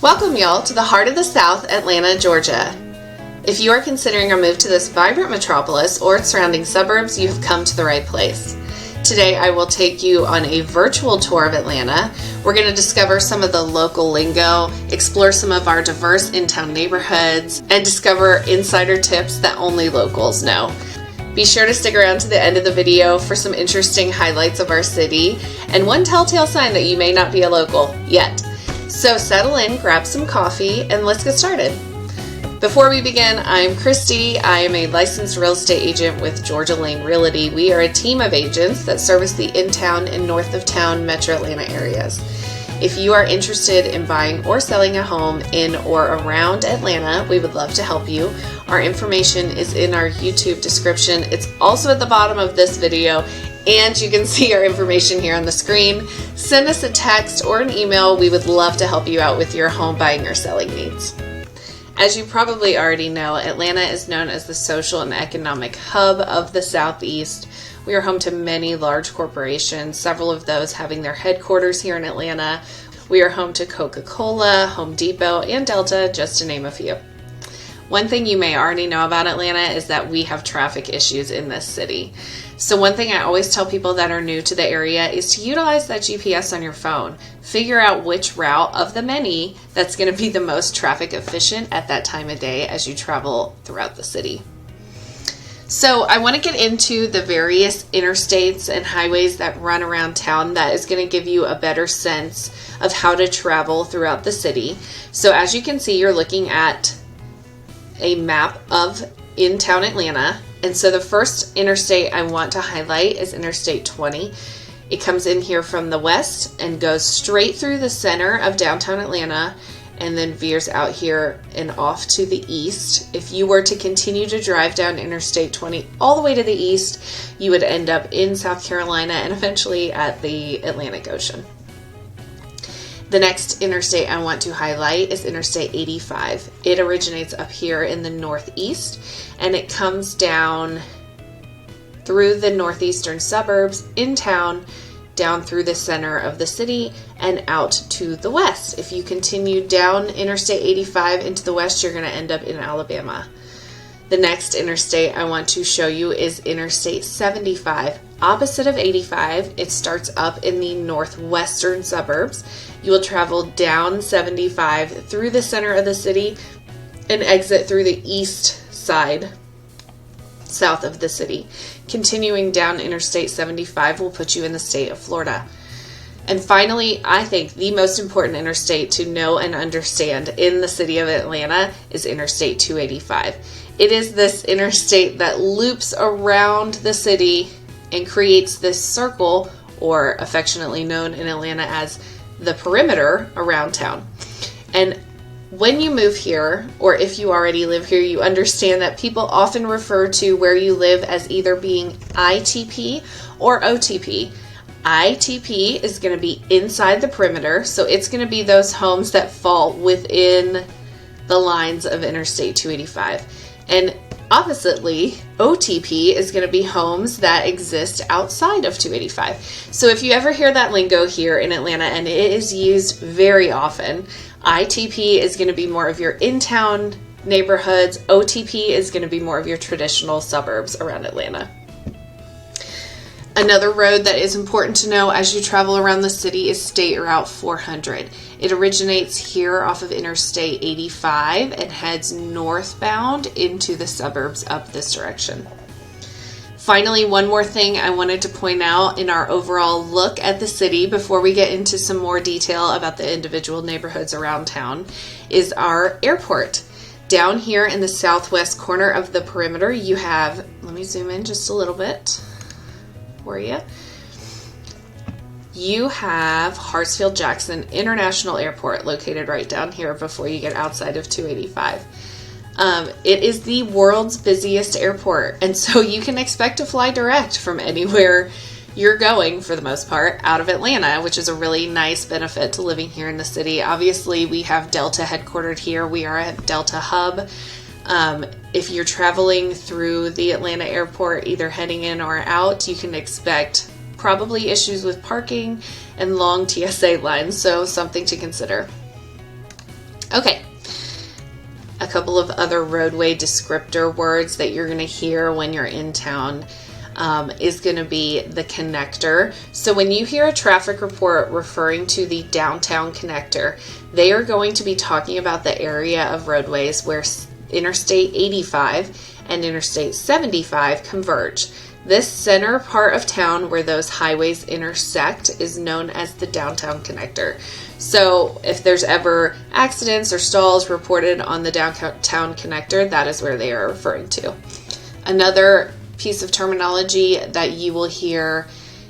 Welcome y'all to the heart of the South, Atlanta, Georgia. If you are considering a move to this vibrant metropolis or its surrounding suburbs, you have come to the right place. Today I will take you on a virtual tour of Atlanta. We're going to discover some of the local lingo, explore some of our diverse in-town neighborhoods, and discover insider tips that only locals know. Be sure to stick around to the end of the video for some interesting highlights of our city and one telltale sign that you may not be a local yet. So settle in, grab some coffee, and let's get started. Before we begin, I'm Christy. I am a licensed real estate agent with Georgia Lane Realty. We are a team of agents that service the in-town and north of town metro Atlanta areas. If you are interested in buying or selling a home in or around Atlanta, we would love to help you. Our information is in our YouTube description. It's also at the bottom of this video, and you can see our information here on the screen. Send us a text or an email. We would love to help you out with your home buying or selling needs. As you probably already know, Atlanta is known as the social and economic hub of the Southeast. We are home to many large corporations, several of those having their headquarters here in Atlanta. We are home to Coca-Cola, Home Depot, and Delta, just to name a few. One thing you may already know about Atlanta is that we have traffic issues in this city. So one thing I always tell people that are new to the area is to utilize that GPS on your phone. Figure out which route of the many that's going to be the most traffic efficient at that time of day as you travel throughout the city. So I want to get into the various interstates and highways that run around town. That is going to give you a better sense of how to travel throughout the city. So as you can see, you're looking at a map of in-town Atlanta. And so the first interstate I want to highlight is Interstate 20. It comes in here from the west and goes straight through the center of downtown Atlanta and then veers out here and off to the east. If you were to continue to drive down Interstate 20 all the way to the east, you would end up in South Carolina and eventually at the Atlantic Ocean. The next interstate I want to highlight is Interstate 85. It originates up here in the northeast and it comes down through the northeastern suburbs, in town, down through the center of the city and out to the west. If you continue down Interstate 85 into the west, you're going to end up in Alabama. The next interstate I want to show you is Interstate 75. Opposite of 85, it starts up in the northwestern suburbs. You will travel down 75 through the center of the city and exit through the east side, south of the city. Continuing down Interstate 75 will put you in the state of Florida. And finally, I think the most important interstate to know and understand in the city of Atlanta is Interstate 285. It is this interstate that loops around the city and creates this circle, or affectionately known in Atlanta as the perimeter around town. And when you move here, or if you already live here, you understand that people often refer to where you live as either being ITP or OTP. ITP is going to be inside the perimeter, so it's going to be those homes that fall within the lines of Interstate 285. And oppositely, OTP is going to be homes that exist outside of 285. So if you ever hear that lingo here in Atlanta, and it is used very often, ITP is going to be more of your in-town neighborhoods. OTP is going to be more of your traditional suburbs around Atlanta. Another road that is important to know as you travel around the city is State Route 400. It originates here off of Interstate 85 and heads northbound into the suburbs up this direction. Finally, one more thing I wanted to point out in our overall look at the city before we get into some more detail about the individual neighborhoods around town is our airport. Down here in the southwest corner of the perimeter, you have, let me zoom in just a little bit for you. You have Hartsfield-Jackson International Airport located right down here before you get outside of 285. It is the world's busiest airport, and so you can expect to fly direct from anywhere you're going, for the most part, out of Atlanta, which is a really nice benefit to living here in the city. Obviously, we have Delta headquartered here. We are at Delta Hub. If you're traveling through the Atlanta airport, either heading in or out, you can expect probably issues with parking and long TSA lines, so something to consider. Okay, a couple of other roadway descriptor words that you're going to hear when you're in town is going to be the connector. So when you hear a traffic report referring to the downtown connector, they are going to be talking about the area of roadways where Interstate 85 and Interstate 75 converge. This center part of town where those highways intersect is known as the downtown connector. So if there's ever accidents or stalls reported on the downtown connector, that is where they are referring to. Another piece of terminology that you will hear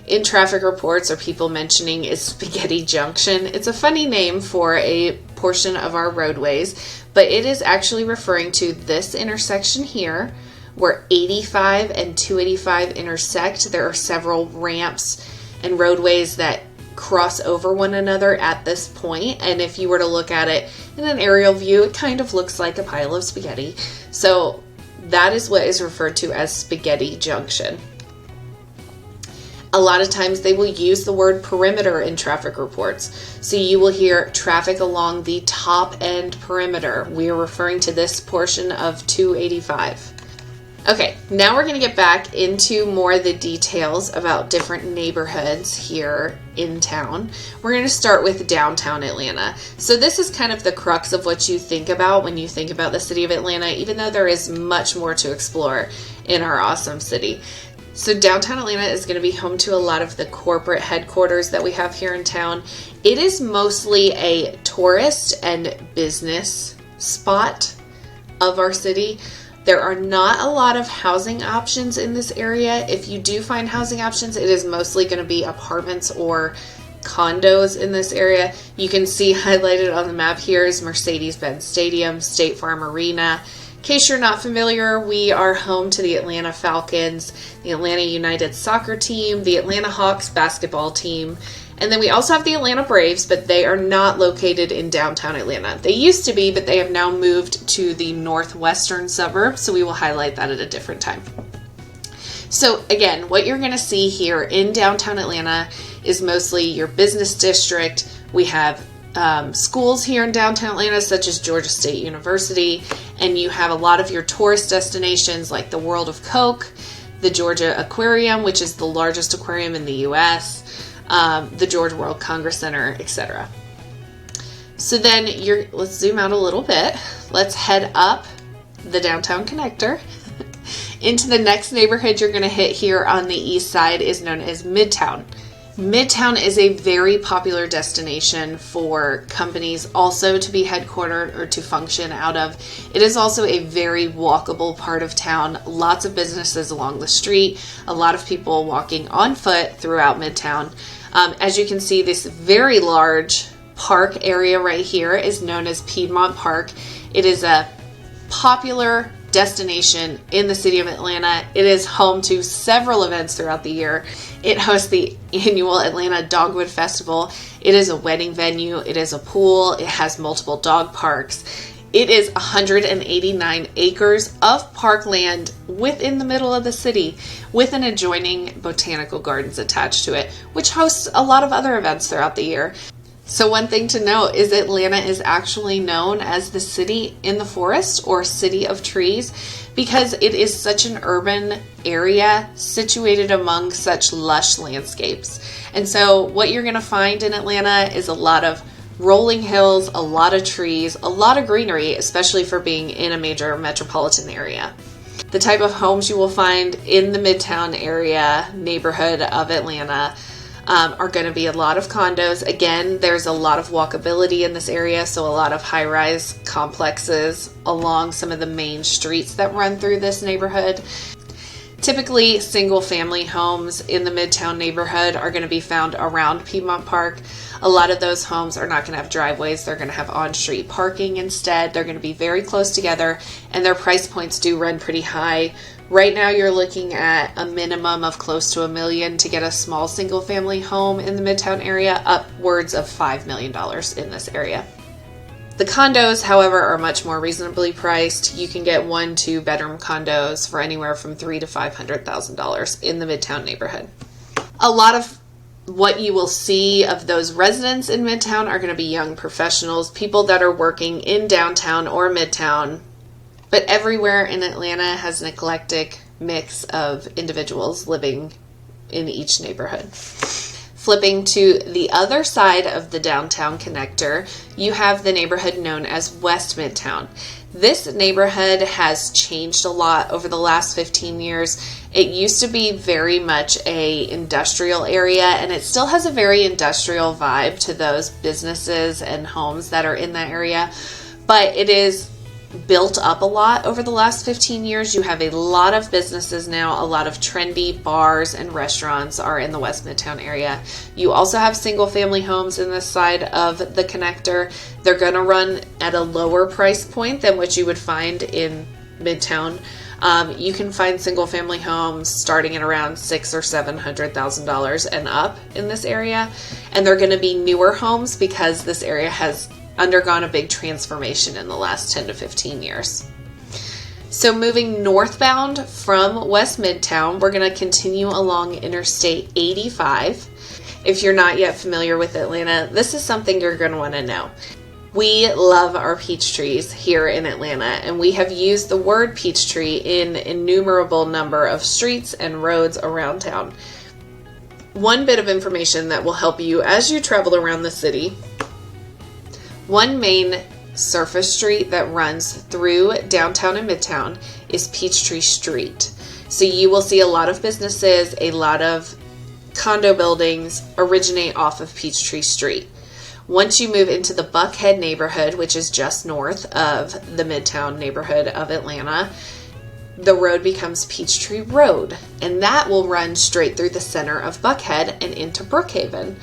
in traffic reports or people mentioning is Spaghetti Junction. It's a funny name for a portion of our roadways, but it is actually referring to this intersection here where 85 and 285 intersect. There are several ramps and roadways that cross over one another at this point, and if you were to look at it in an aerial view, it kind of looks like a pile of spaghetti. So that is what is referred to as Spaghetti Junction. A lot of times they will use the word perimeter in traffic reports. So you will hear traffic along the top end perimeter. We are referring to this portion of 285. Okay, now we're going to get back into more of the details about different neighborhoods here in town. We're going to start with downtown Atlanta. So this is kind of the crux of what you think about when you think about the city of Atlanta, even though there is much more to explore in our awesome city. So downtown Atlanta is going to be home to a lot of the corporate headquarters that we have here in town. It is mostly a tourist and business spot of our city. There are not a lot of housing options in this area. If you do find housing options, it is mostly going to be apartments or condos in this area. You can see highlighted on the map here is Mercedes-Benz Stadium, State Farm Arena. In case you're not familiar, we are home to the Atlanta Falcons, the Atlanta United soccer team, the Atlanta Hawks basketball team, and then we also have the Atlanta Braves, but they are not located in downtown Atlanta. They used to be, but they have now moved to the northwestern suburbs, so we will highlight that at a different time. So again, what you're going to see here in downtown Atlanta is mostly your business district. We have schools here in downtown Atlanta, such as Georgia State University, and you have a lot of your tourist destinations like the World of Coke, the Georgia Aquarium, which is the largest aquarium in the U.S., the Georgia World Congress Center, etc. So then let's zoom out a little bit. Let's head up the downtown connector into the next neighborhood you're going to hit here on the east side is known as Midtown. Midtown is a very popular destination for companies also to be headquartered or to function out of. It is also a very walkable part of town. Lots of businesses along the street, a lot of people walking on foot throughout Midtown. As you can see, this very large park area right here is known as Piedmont Park. It is a popular destination in the city of Atlanta. It is home to several events throughout the year. It hosts the annual Atlanta Dogwood Festival. It is a wedding venue. It is a pool. It has multiple dog parks. It is 189 acres of parkland within the middle of the city with an adjoining botanical gardens attached to it, which hosts a lot of other events throughout the year. So one thing to note is Atlanta is actually known as the city in the forest or city of trees because it is such an urban area situated among such lush landscapes. And so what you're going to find in Atlanta is a lot of rolling hills, a lot of trees, a lot of greenery, especially for being in a major metropolitan area. The type of homes you will find in the Midtown area neighborhood of Atlanta are going to be a lot of condos. Again, there's a lot of walkability in this area, so a lot of high-rise complexes along some of the main streets that run through this neighborhood. Typically, single-family homes in the Midtown neighborhood are going to be found around Piedmont Park. A lot of those homes are not going to have driveways. They're going to have on-street parking instead. They're going to be very close together, and their price points do run pretty high. Right now, you're looking at a minimum of close to $1 million to get a small single-family home in the Midtown area, upwards of $5 million in this area. The condos, however, are much more reasonably priced. You can get 1-2 bedroom condos for anywhere from $300,000 to $500,000 in the Midtown neighborhood. A lot of what you will see of those residents in Midtown are going to be young professionals, people that are working in downtown or Midtown. But everywhere in Atlanta has an eclectic mix of individuals living in each neighborhood. Flipping to the other side of the downtown connector, you have the neighborhood known as West Midtown. This neighborhood has changed a lot over the last 15 years. It used to be very much a industrial area, and it still has a very industrial vibe to those businesses and homes that are in that area, but it is built up a lot over the last 15 years. You have a lot of businesses now, a lot of trendy bars and restaurants are in the West Midtown area. You also have single family homes in this side of the connector. They're going to run at a lower price point than what you would find in Midtown. You can find single family homes starting at around $600,000 or $700,000 and up in this area. And they're going to be newer homes because this area has undergone a big transformation in the last 10 to 15 years. So moving northbound from West Midtown, we're going to continue along Interstate 85. If you're not yet familiar with Atlanta, this is something you're going to want to know. We love our peach trees here in Atlanta, and we have used the word peach tree in innumerable number of streets and roads around town. One bit of information that will help you as you travel around the city: one main surface street that runs through downtown and Midtown is Peachtree Street. So you will see a lot of businesses, a lot of condo buildings originate off of Peachtree Street. Once you move into the Buckhead neighborhood, which is just north of the Midtown neighborhood of Atlanta, the road becomes Peachtree Road, and that will run straight through the center of Buckhead and into Brookhaven.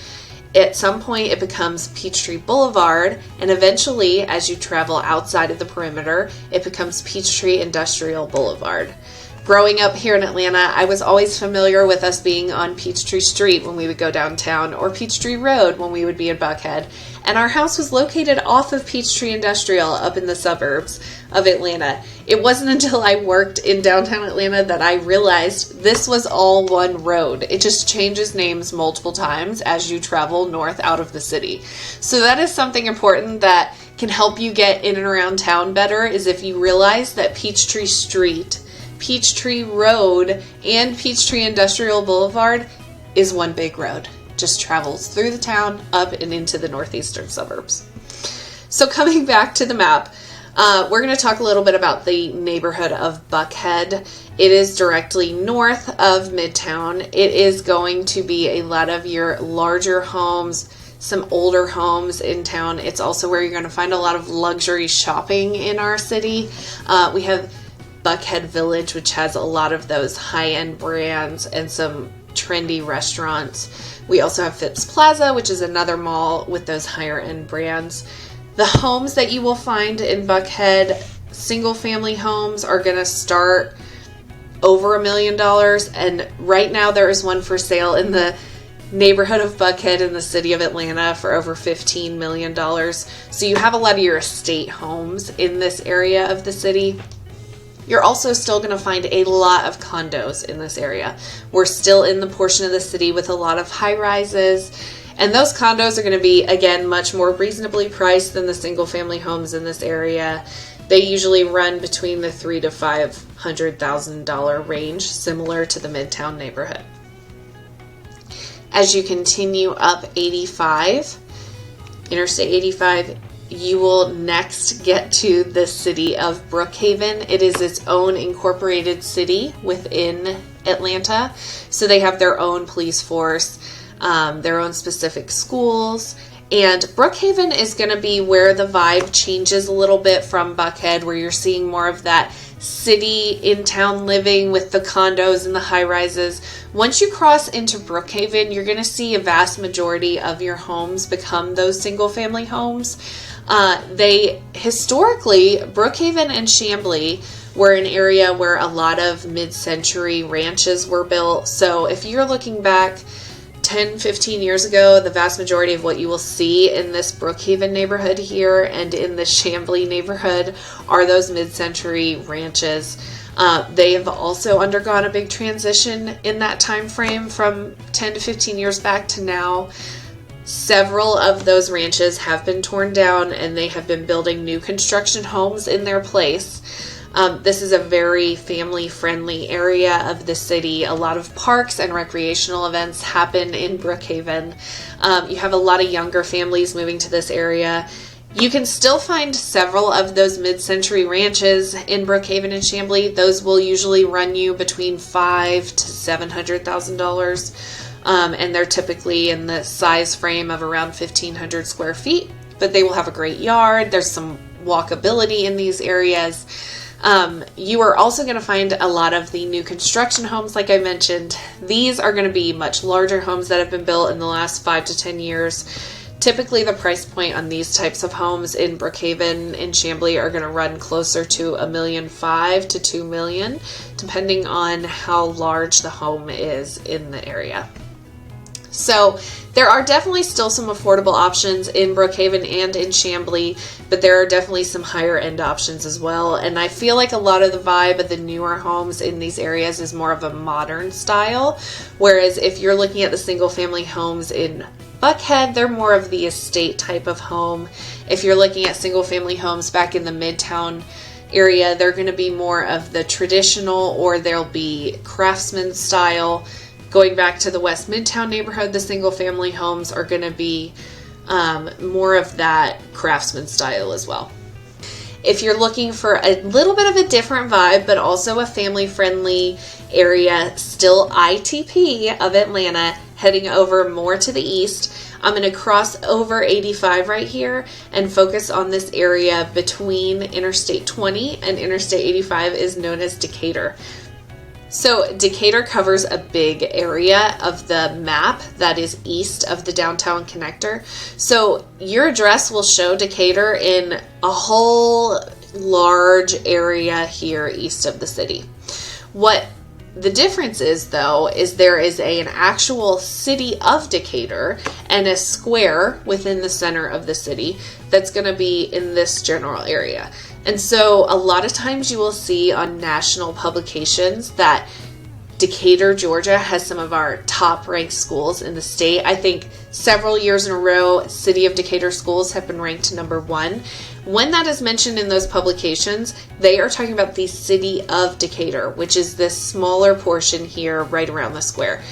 At some point, it becomes Peachtree Boulevard, and eventually, as you travel outside of the perimeter, it becomes Peachtree Industrial Boulevard. Growing up here in Atlanta, I was always familiar with us being on Peachtree Street when we would go downtown, or Peachtree Road when we would be in Buckhead. And our house was located off of Peachtree Industrial up in the suburbs of Atlanta. It wasn't until I worked in downtown Atlanta that I realized this was all one road. It just changes names multiple times as you travel north out of the city. So that is something important that can help you get in and around town better, is if you realize that Peachtree Street, Peachtree Road, and Peachtree Industrial Boulevard is one big road. Just travels through the town, up and into the northeastern suburbs. So coming back to the map, we're going to talk a little bit about the neighborhood of Buckhead. It is directly north of Midtown. It is going to be a lot of your larger homes, some older homes in town. It's also where you're going to find a lot of luxury shopping in our city. We have Buckhead Village, which has a lot of those high-end brands and some trendy restaurants. We also have Phipps Plaza, which is another mall with those higher-end brands. The homes that you will find in Buckhead, single-family homes, are going to start over $1 million, and right now there is one for sale in the neighborhood of Buckhead in the city of Atlanta for over $15 million. So you have a lot of your estate homes in this area of the city. You're also still going to find a lot of condos in this area. We're still in the portion of the city with a lot of high-rises, and those condos are going to be, again, much more reasonably priced than the single-family homes in this area. They usually run between the $300,000 to $500,000 range, similar to the Midtown neighborhood. As you continue up 85, Interstate 85, you will next get to the city of Brookhaven. It is its own incorporated city within Atlanta. So they have their own police force, their own specific schools. And Brookhaven is going to be where the vibe changes a little bit from Buckhead, where you're seeing more of that city in-town living with the condos and the high-rises. Once you cross into Brookhaven, you're going to see a vast majority of your homes become those single-family homes. Historically, Brookhaven and Chamblee were an area where a lot of mid-century ranches were built. So if you're looking back 10-15 years ago, the vast majority of what you will see in this Brookhaven neighborhood here and in the Chamblee neighborhood are those mid-century ranches. They have also undergone a big transition in that time frame from 10 to 15 years back to now. Several of those ranches have been torn down and they have been building new construction homes in their place. This is a very family-friendly area of the city. A lot of parks and recreational events happen in Brookhaven. You have a lot of younger families moving to this area. You can still find several of those mid-century ranches in Brookhaven and Chamblee. Those will usually run you between $500,000 to $700,000, and they're typically in the size frame of around 1,500 square feet. But they will have a great yard. There's some walkability in these areas. You are also going to find a lot of the new construction homes, like I mentioned. These are going to be much larger homes that have been built in the last 5 to 10 years. Typically, the price point on these types of homes in Brookhaven and Chamblee are going to run closer to $1.5 million to $2 million, depending on how large the home is in the area. So there are definitely still some affordable options in Brookhaven and in Chamblee, but there are definitely some higher end options as well. And I feel like a lot of the vibe of the newer homes in these areas is more of a modern style. Whereas if you're looking at the single family homes in Buckhead, they're more of the estate type of home. If you're looking at single family homes back in the Midtown area, they're going to be more of the traditional, or they'll be craftsman style. Going back to the West Midtown neighborhood, the single family homes are going to be more of that craftsman style as well. If you're looking for a little bit of a different vibe, but also a family-friendly area, still ITP of Atlanta, heading over more to the east, I'm going to cross over 85 right here and focus on this area between Interstate 20 and Interstate 85 is known as Decatur. So Decatur covers a big area of the map that is east of the downtown connector. So your address will show Decatur in a whole large area here east of the city. What the difference is, though, is there is an actual city of Decatur and a square within the center of the city that's going to be in this general area. And so a lot of times you will see on national publications that Decatur, Georgia has some of our top ranked schools in the state. I think several years in a row, City of Decatur schools have been ranked number 1. When that is mentioned in those publications, they are talking about the City of Decatur, which is this smaller portion here right around the square.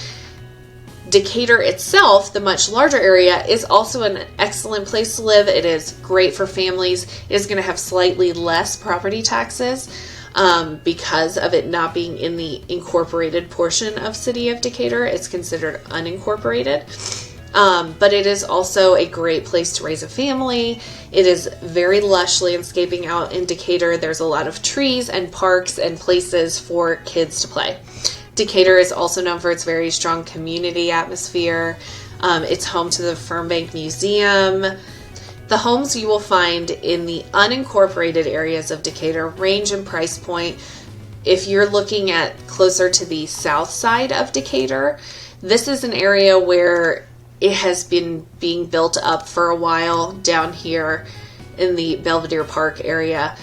Decatur itself, the much larger area, is also an excellent place to live. It is great for families. It is going to have slightly less property taxes because of it not being in the incorporated portion of City of Decatur. It's considered unincorporated. But it is also a great place to raise a family. It is very lush landscaping out in Decatur. There's a lot of trees and parks and places for kids to play. Decatur is also known for its very strong community atmosphere. It's home to the Fernbank Museum. The homes you will find in the unincorporated areas of Decatur range in price point. If you're looking at closer to the south side of Decatur, this is an area where it has been being built up for a while down here in the Belvedere Park area.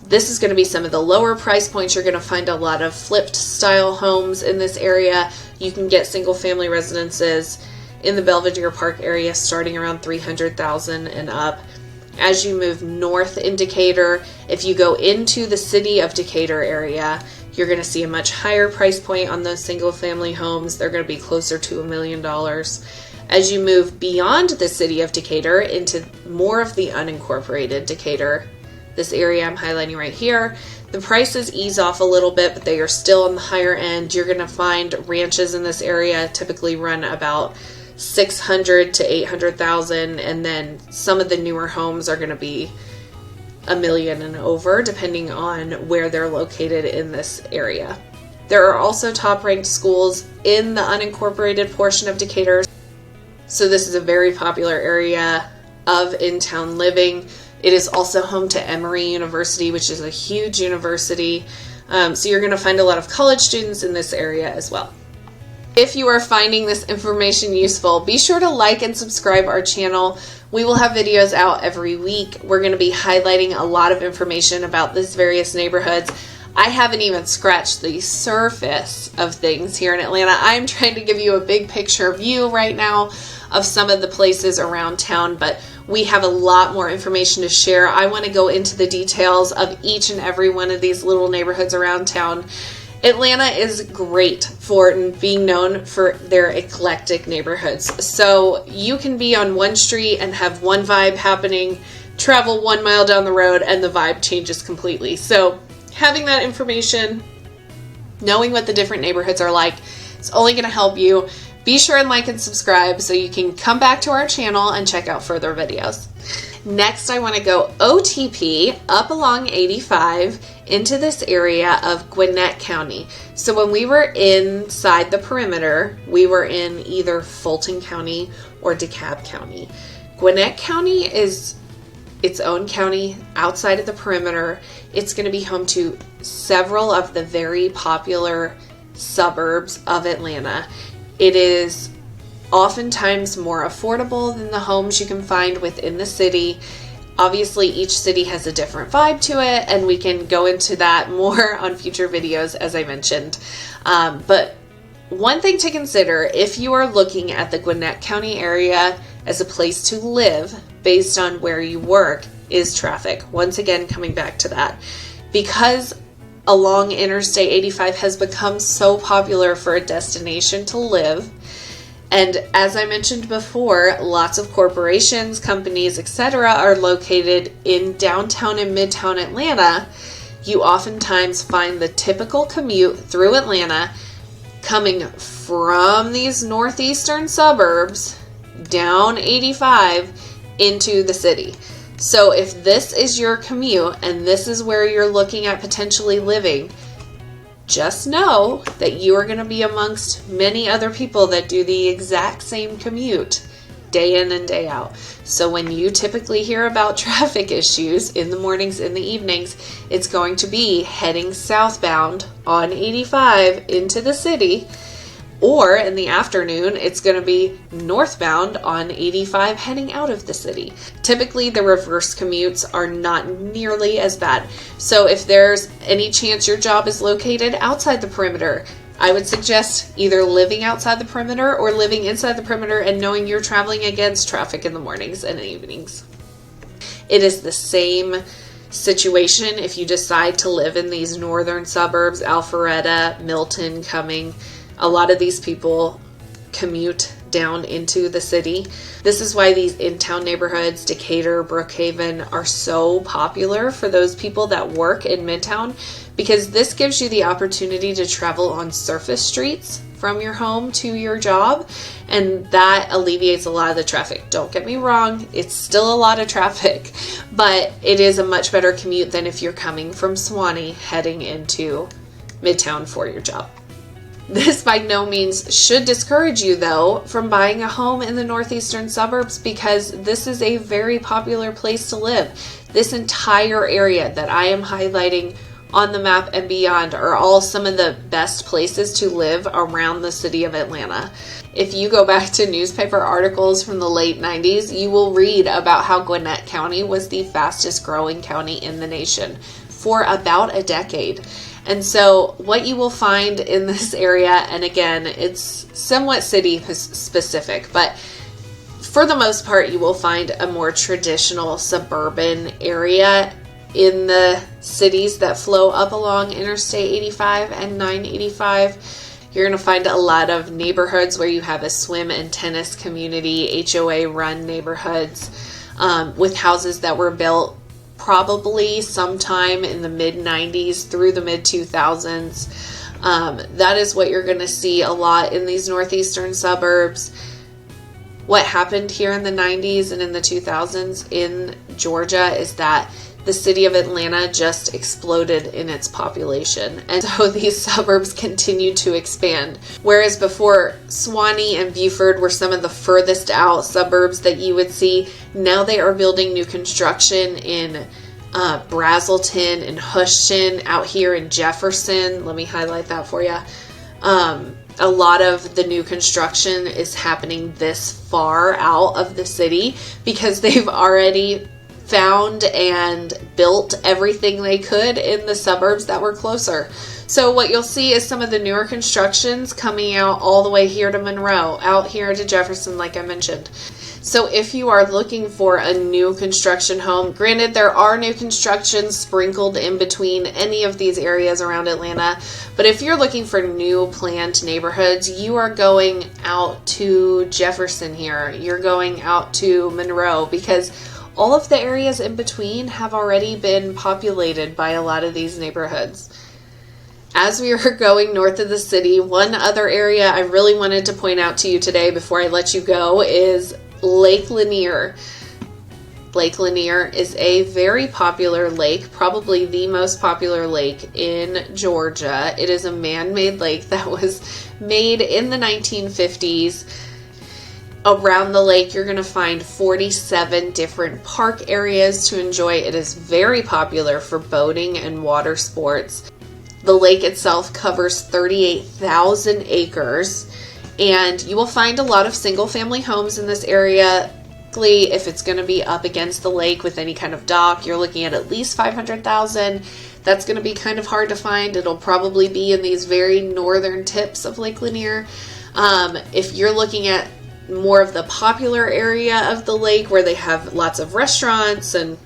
This is going to be some of the lower price points. You're going to find a lot of flipped style homes in this area. You can get single family residences in the Belvedere Park area starting around $300,000 and up. As you move north in Decatur, if you go into the City of Decatur area, you're going to see a much higher price point on those single family homes. They're going to be closer to $1 million. As you move beyond the City of Decatur into more of the unincorporated Decatur, this area I'm highlighting right here, the prices ease off a little bit, but they are still on the higher end. You're going to find ranches in this area typically run about $600,000 to $800,000, and then some of the newer homes are going to be $1 million and over, depending on where they're located in this area. There are also top-ranked schools in the unincorporated portion of Decatur, so this is a very popular area of in-town living. It is also home to Emory University, which is a huge university. So you're going to find a lot of college students in this area as well. If you are finding this information useful, be sure to like and subscribe our channel. We will have videos out every week. We're going to be highlighting a lot of information about these various neighborhoods. I haven't even scratched the surface of things here in Atlanta. I'm trying to give you a big picture view right now of some of the places around town, but we have a lot more information to share. I want to go into the details of each and every one of these little neighborhoods around town. Atlanta is great for being known for their eclectic neighborhoods. So you can be on one street and have one vibe happening, travel 1 mile down the road, and the vibe changes completely. So having that information, knowing what the different neighborhoods are like, is only going to help you. Be sure and like and subscribe so you can come back to our channel and check out further videos. Next, I want to go OTP up along 85 into this area of Gwinnett County. So when we were inside the perimeter, we were in either Fulton County or DeKalb County. Gwinnett County is its own county outside of the perimeter. It's going to be home to several of the very popular suburbs of Atlanta. It is oftentimes more affordable than the homes you can find within the city. Obviously, each city has a different vibe to it, and we can go into that more on future videos, as I mentioned. But one thing to consider if you are looking at the Gwinnett County area as a place to live based on where you work is traffic. Once again, coming back to that. Because along Interstate 85 has become so popular for a destination to live, and as I mentioned before, lots of corporations, companies, etc. are located in downtown and midtown Atlanta. You oftentimes find the typical commute through Atlanta coming from these northeastern suburbs down 85 into the city. So if this is your commute and this is where you're looking at potentially living, just know that you are going to be amongst many other people that do the exact same commute day in and day out. So when you typically hear about traffic issues in the mornings and the evenings, it's going to be heading southbound on 85 into the city, or in the afternoon, it's going to be northbound on 85 heading out of the city. Typically, the reverse commutes are not nearly as bad. So if there's any chance your job is located outside the perimeter, I would suggest either living outside the perimeter or living inside the perimeter and knowing you're traveling against traffic in the mornings and evenings. It is the same situation if you decide to live in these northern suburbs, Alpharetta, Milton, Cumming. A lot of these people commute down into the city. This is why these in-town neighborhoods, Decatur, Brookhaven, are so popular for those people that work in Midtown, because this gives you the opportunity to travel on surface streets from your home to your job, and that alleviates a lot of the traffic. Don't get me wrong, it's still a lot of traffic, but it is a much better commute than if you're coming from Suwanee heading into Midtown for your job. This by no means should discourage you, though, from buying a home in the northeastern suburbs, because this is a very popular place to live. This entire area that I am highlighting on the map and beyond are all some of the best places to live around the city of Atlanta. If you go back to newspaper articles from the late 90s, you will read about how Gwinnett County was the fastest growing county in the nation for about a decade. And so what you will find in this area, and again, it's somewhat city specific, but for the most part, you will find a more traditional suburban area in the cities that flow up along Interstate 85 and 985. You're going to find a lot of neighborhoods where you have a swim and tennis community, HOA-run neighborhoods, with houses that were built probably sometime in the mid-90s through the mid-2000s. That is what you're going to see a lot in these northeastern suburbs. What happened here in the 90s and in the 2000s in Georgia is that the city of Atlanta just exploded in its population, and so these suburbs continued to expand. Whereas before, Suwanee and Beaufort were some of the furthest out suburbs that you would see, now they are building new construction in Brazelton and Houston, out here in Jefferson. Let me highlight that for you. a lot of the new construction is happening this far out of the city because they've already found and built everything they could in the suburbs that were closer. So what you'll see is some of the newer constructions coming out all the way here to Monroe, out here to Jefferson, like I mentioned. So if you are looking for a new construction home, granted there are new constructions sprinkled in between any of these areas around Atlanta, but if you're looking for new planned neighborhoods, you are going out to Jefferson here. You're going out to Monroe because all of the areas in between have already been populated by a lot of these neighborhoods. As we are going north of the city, one other area I really wanted to point out to you today before I let you go is Lake Lanier. Lake Lanier is a very popular lake, probably the most popular lake in Georgia. It is a man-made lake that was made in the 1950s. Around the lake, you're going to find 47 different park areas to enjoy. It is very popular for boating and water sports. The lake itself covers 38,000 acres, and you will find a lot of single-family homes in this area. If it's going to be up against the lake with any kind of dock, you're looking at least 500,000. That's going to be kind of hard to find. It'll probably be in these very northern tips of Lake Lanier. If you're looking at more of the popular area of the lake where they have lots of restaurants and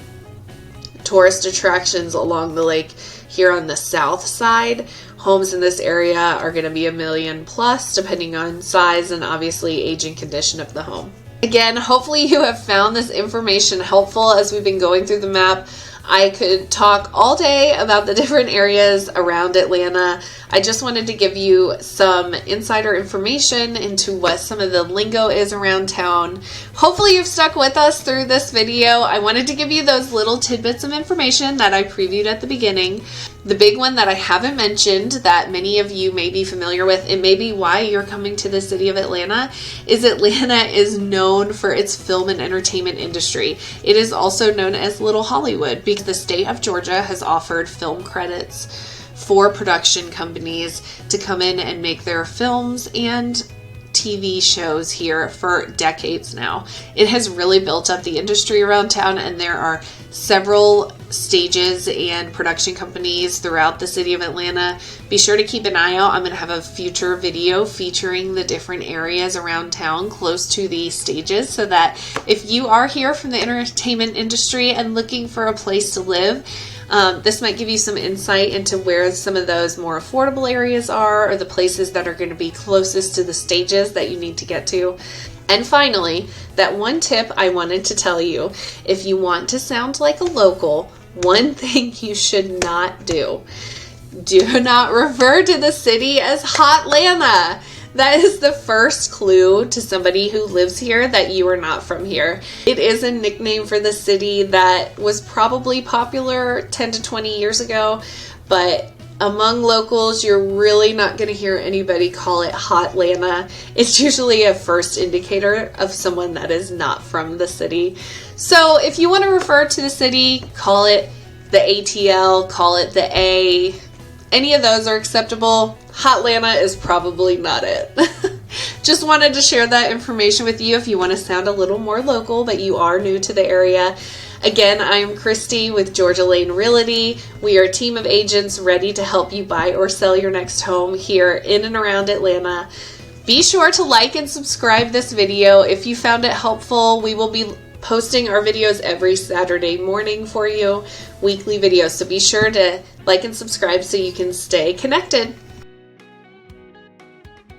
tourist attractions along the lake, here on the south side, homes in this area are going to be $1 million plus, depending on size and obviously age and condition of the home. Again, hopefully you have found this information helpful as we've been going through the map. I could talk all day about the different areas around Atlanta. I just wanted to give you some insider information into what some of the lingo is around town. Hopefully you've stuck with us through this video. I wanted to give you those little tidbits of information that I previewed at the beginning. The big one that I haven't mentioned that many of you may be familiar with, and maybe why you're coming to the city of Atlanta, is Atlanta is known for its film and entertainment industry. It is also known as Little Hollywood because the state of Georgia has offered film credits for production companies to come in and make their films and TV shows here for decades now. It has really built up the industry around town, and there are several stages and production companies throughout the city of Atlanta. Be sure to keep an eye out. I'm going to have a future video featuring the different areas around town close to the stages, so that if you are here from the entertainment industry and looking for a place to live, this might give you some insight into where some of those more affordable areas are, or the places that are going to be closest to the stages that you need to get to. And finally, that one tip I wanted to tell you, if you want to sound like a local, one thing you should not do. Do not refer to the city as Hotlanta. That is the first clue to somebody who lives here that you are not from here. It is a nickname for the city that was probably popular 10 to 20 years ago, but among locals, you're really not going to hear anybody call it Hotlanta. It's usually a first indicator of someone that is not from the city. So if you want to refer to the city, call it the ATL, call it the A. Any of those are acceptable. Hotlanta is probably not it. Just wanted to share that information with you if you want to sound a little more local, but you are new to the area. Again, I am Christy with Georgia Lane Realty. We are a team of agents ready to help you buy or sell your next home here in and around Atlanta. Be sure to like and subscribe this video if you found it helpful. We will be posting our videos every Saturday morning for you, weekly videos. So be sure to like and subscribe so you can stay connected.